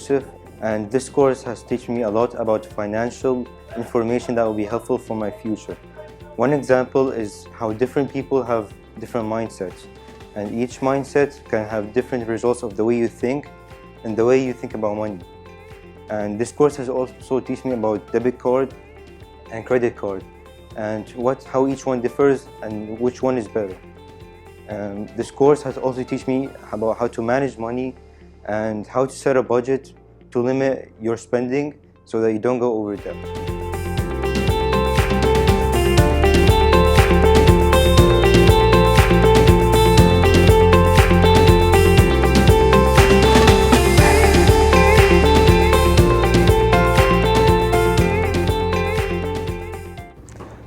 Yusuf, and this course has taught me a lot about financial information that will be helpful for my future. One example is how different people have different mindsets, and each mindset can have different results of the way you think and the way you think about money. And this course has also taught me about debit card and credit card and how each one differs and which one is better. This course has also taught me about how to manage money and how to set a budget to limit your spending so that you don't go over debt.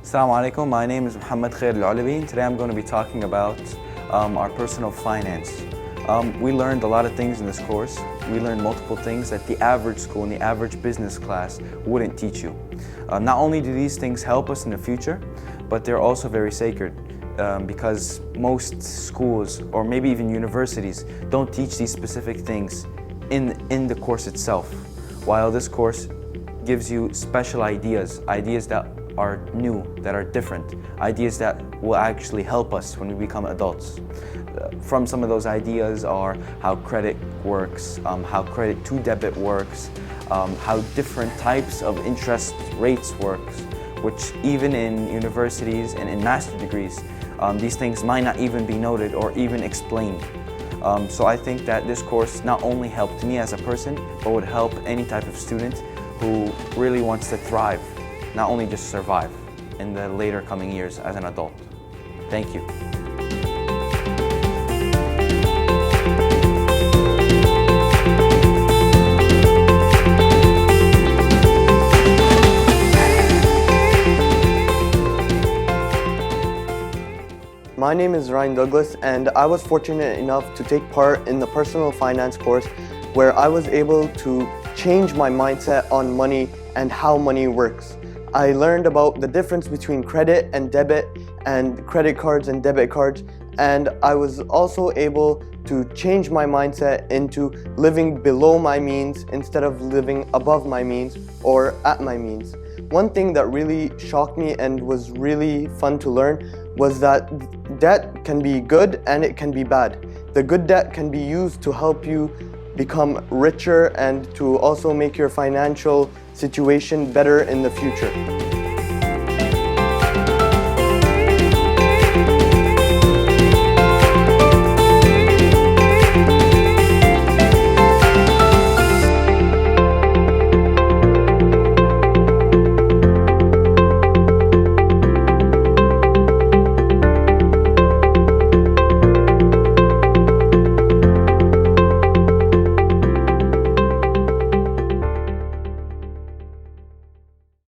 Assalamu alaikum, my name is Muhammad Khair Al-Ulabi, and today I'm going to be talking about our personal finance. We learned a lot of things in this course. We learned multiple things that the average school and the average business class wouldn't teach you. Not only do these things help us in the future, but they're also very sacred because most schools or maybe even universities don't teach these specific things in the course itself, while this course gives you special ideas that are new, that are different, ideas that will actually help us when we become adults. From some of those ideas are how credit works, how credit to debit works, how different types of interest rates works, which even in universities and in master degrees, these things might not even be noted or even explained. So I think that this course not only helped me as a person, but would help any type of student who really wants to thrive, not only just survive in the later coming years as an adult. Thank you. My name is Ryan Douglas, and I was fortunate enough to take part in the personal finance course where I was able to change my mindset on money and how money works. I learned about the difference between credit and debit and credit cards and debit cards, and I was also able to change my mindset into living below my means instead of living above my means or at my means. One thing that really shocked me and was really fun to learn was that debt can be good and it can be bad. The good debt can be used to help you become richer and to also make your financial situation better in the future.